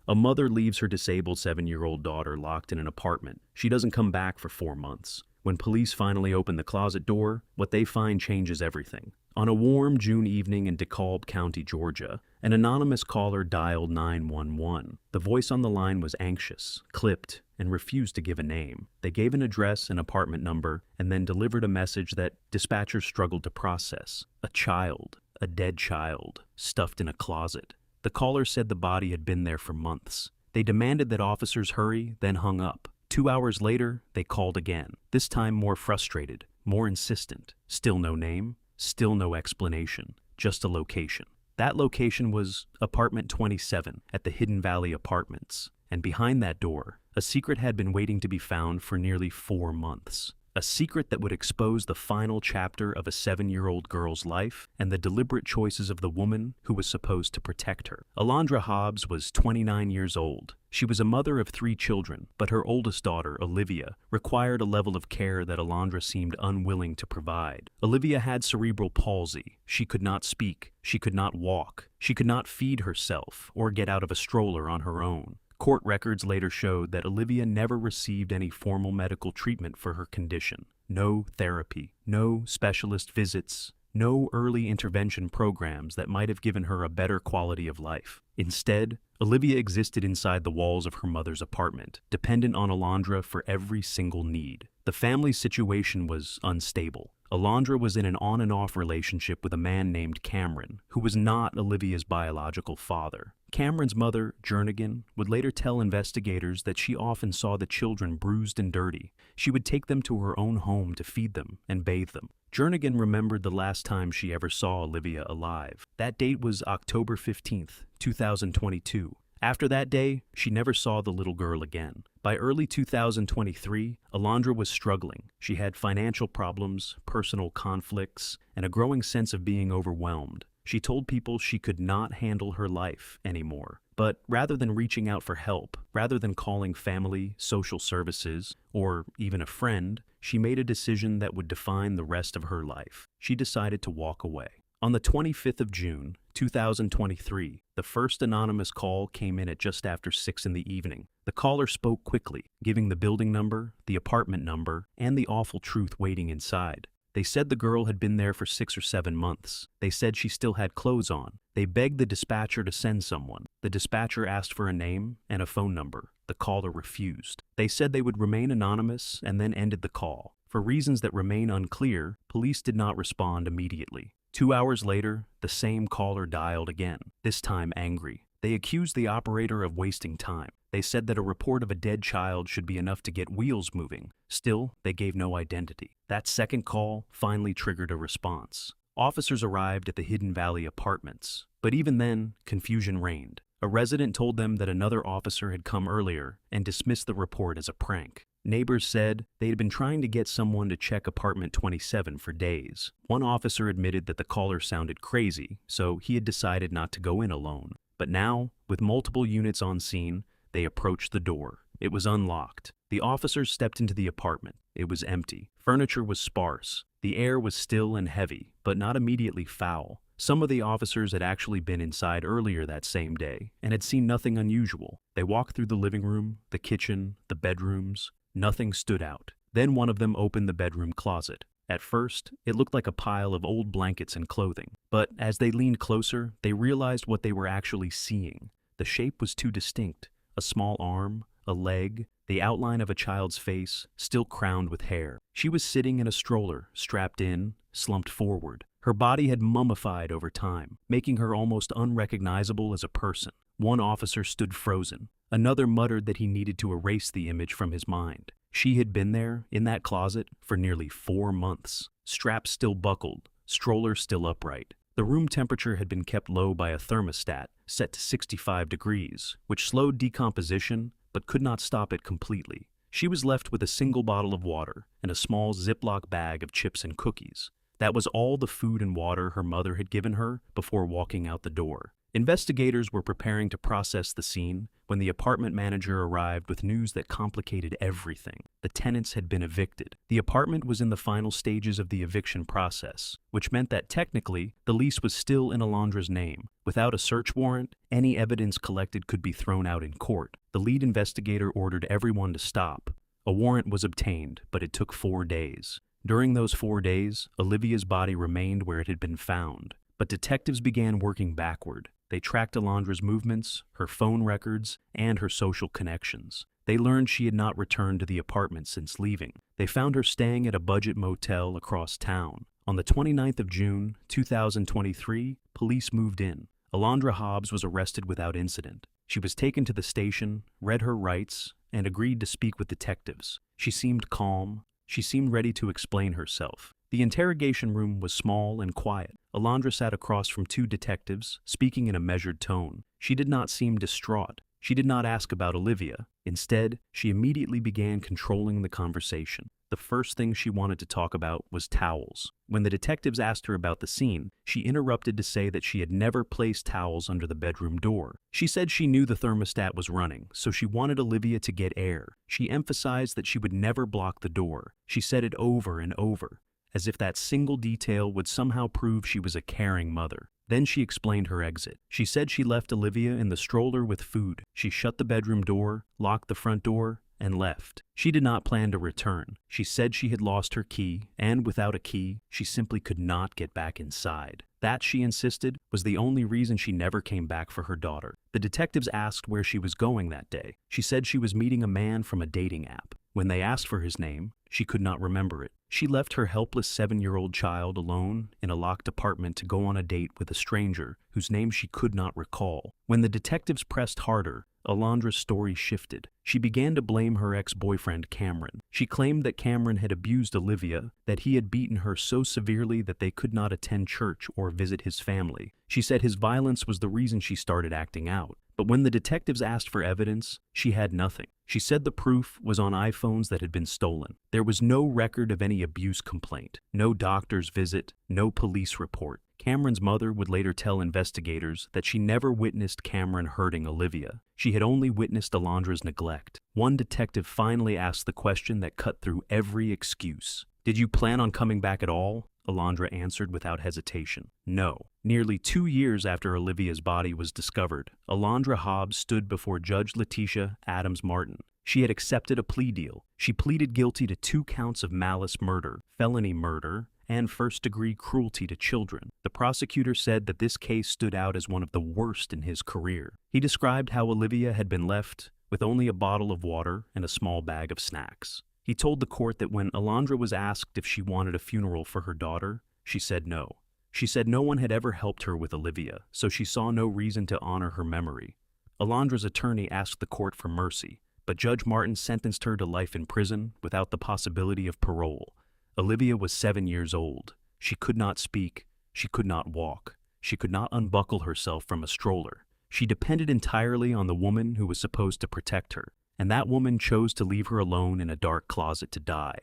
A mother leaves her disabled 7-year-old daughter locked in an apartment. She doesn't come back for 4 months. When police finally open the closet door, what they find changes everything. On a warm June evening in DeKalb County, Georgia, an anonymous caller dialed 911. The voice on the line was anxious, clipped, and refused to give a name. They gave an address and apartment number, and then delivered a message that dispatchers struggled to process. A child, a dead child, stuffed in a closet. The caller said the body had been there for months. They demanded that officers hurry, then hung up. 2 hours later, they called again, this time more frustrated, more insistent. Still no name, still no explanation, just a location. That location was apartment 27 at the Hidden Valley Apartments. And behind that door, a secret had been waiting to be found for nearly 4 months. A secret that would expose the final chapter of a 7-year-old girl's life and the deliberate choices of the woman who was supposed to protect her. Alondre Hobbs was 29 years old. She was a mother of 3 children, but her oldest daughter, Olivia, required a level of care that Alondre seemed unwilling to provide. Olivia had cerebral palsy. She could not speak. She could not walk. She could not feed herself or get out of a stroller on her own. Court records later showed that Olivia never received any formal medical treatment for her condition. No therapy, no specialist visits, no early intervention programs that might have given her a better quality of life. Instead, Olivia existed inside the walls of her mother's apartment, dependent on Alondre for every single need. The family's situation was unstable. Alondre was in an on-and-off relationship with a man named Cameron, who was not Olivia's biological father. Cameron's mother, Jernigan, would later tell investigators that she often saw the children bruised and dirty. She would take them to her own home to feed them and bathe them. Jernigan remembered the last time she ever saw Olivia alive. That date was October 15th, 2022. After that day, she never saw the little girl again. By early 2023, Alondre was struggling. She had financial problems, personal conflicts, and a growing sense of being overwhelmed. She told people she could not handle her life anymore. But rather than reaching out for help, rather than calling family, social services, or even a friend, she made a decision that would define the rest of her life. She decided to walk away. On the 25th of June, 2023, the first anonymous call came in at just after 6 in the evening. The caller spoke quickly, giving the building number, the apartment number, and the awful truth waiting inside. They said the girl had been there for 6 or 7 months. They said she still had clothes on. They begged the dispatcher to send someone. The dispatcher asked for a name and a phone number. The caller refused. They said they would remain anonymous and then ended the call. For reasons that remain unclear, police did not respond immediately. 2 hours later, the same caller dialed again, this time angry. They accused the operator of wasting time. They said that a report of a dead child should be enough to get wheels moving. Still, they gave no identity. That second call finally triggered a response. Officers arrived at the Hidden Valley Apartments, but even then, confusion reigned. A resident told them that another officer had come earlier and dismissed the report as a prank. Neighbors said they had been trying to get someone to check apartment 27 for days. One officer admitted that the caller sounded crazy, so he had decided not to go in alone. But now, with multiple units on scene, they approached the door. It was unlocked. The officers stepped into the apartment. It was empty. Furniture was sparse. The air was still and heavy, but not immediately foul. Some of the officers had actually been inside earlier that same day and had seen nothing unusual. They walked through the living room, the kitchen, the bedrooms. Nothing stood out. Then one of them opened the bedroom closet. At first, it looked like a pile of old blankets and clothing. But as they leaned closer, they realized what they were actually seeing. The shape was too distinct. A small arm, a leg, the outline of a child's face, still crowned with hair. She was sitting in a stroller, strapped in, slumped forward. Her body had mummified over time, making her almost unrecognizable as a person. One officer stood frozen. Another muttered that he needed to erase the image from his mind. She had been there, in that closet, for nearly 4 months. Straps still buckled, stroller still upright. The room temperature had been kept low by a thermostat, set to 65 degrees, which slowed decomposition, but could not stop it completely. She was left with a single bottle of water and a small Ziploc bag of chips and cookies. That was all the food and water her mother had given her before walking out the door. Investigators were preparing to process the scene when the apartment manager arrived with news that complicated everything. The tenants had been evicted. The apartment was in the final stages of the eviction process, which meant that technically the lease was still in Alondre's name. Without a search warrant, any evidence collected could be thrown out in court. The lead investigator ordered everyone to stop. A warrant was obtained, but it took 4 days. During those 4 days, Olivia's body remained where it had been found. But detectives began working backward. They tracked Alondre's movements, her phone records, and her social connections. They learned she had not returned to the apartment since leaving. They found her staying at a budget motel across town. On the 29th of June, 2023, police moved in. Alondre Hobbs was arrested without incident. She was taken to the station, read her rights, and agreed to speak with detectives. She seemed calm. She seemed ready to explain herself. The interrogation room was small and quiet. Alondre sat across from 2 detectives, speaking in a measured tone. She did not seem distraught. She did not ask about Olivia. Instead, she immediately began controlling the conversation. The first thing she wanted to talk about was towels. When the detectives asked her about the scene, she interrupted to say that she had never placed towels under the bedroom door. She said she knew the thermostat was running, so she wanted Olivia to get air. She emphasized that she would never block the door. She said it over and over, as if that single detail would somehow prove she was a caring mother. Then she explained her exit. She said she left Olivia in the stroller with food. She shut the bedroom door, locked the front door, and left. She did not plan to return. She said she had lost her key, and without a key, she simply could not get back inside. That, she insisted, was the only reason she never came back for her daughter. The detectives asked where she was going that day. She said she was meeting a man from a dating app. When they asked for his name, she could not remember it. She left her helpless 7-year-old child alone in a locked apartment to go on a date with a stranger whose name she could not recall. When the detectives pressed harder, Alondre's story shifted. She began to blame her ex-boyfriend Cameron. She claimed that Cameron had abused Olivia, that he had beaten her so severely that they could not attend church or visit his family. She said his violence was the reason she started acting out. But when the detectives asked for evidence, she had nothing. She said the proof was on iPhones that had been stolen. There was no record of any abuse complaint, no doctor's visit, no police report. Cameron's mother would later tell investigators that she never witnessed Cameron hurting Olivia. She had only witnessed Alondre's neglect. One detective finally asked the question that cut through every excuse. "Did you plan on coming back at all?" Alondre answered without hesitation. No. Nearly 2 years after Olivia's body was discovered, Alondre Hobbs stood before Judge Letitia Adams Martin. She had accepted a plea deal. She pleaded guilty to 2 counts of malice murder, felony murder, and first-degree cruelty to children. The prosecutor said that this case stood out as one of the worst in his career. He described how Olivia had been left with only a bottle of water and a small bag of snacks. He told the court that when Alondre was asked if she wanted a funeral for her daughter, she said no. She said no one had ever helped her with Olivia, so she saw no reason to honor her memory. Alondre's attorney asked the court for mercy, but Judge Martin sentenced her to life in prison without the possibility of parole. Olivia was 7 years old. She could not speak. She could not walk. She could not unbuckle herself from a stroller. She depended entirely on the woman who was supposed to protect her, and that woman chose to leave her alone in a dark closet to die.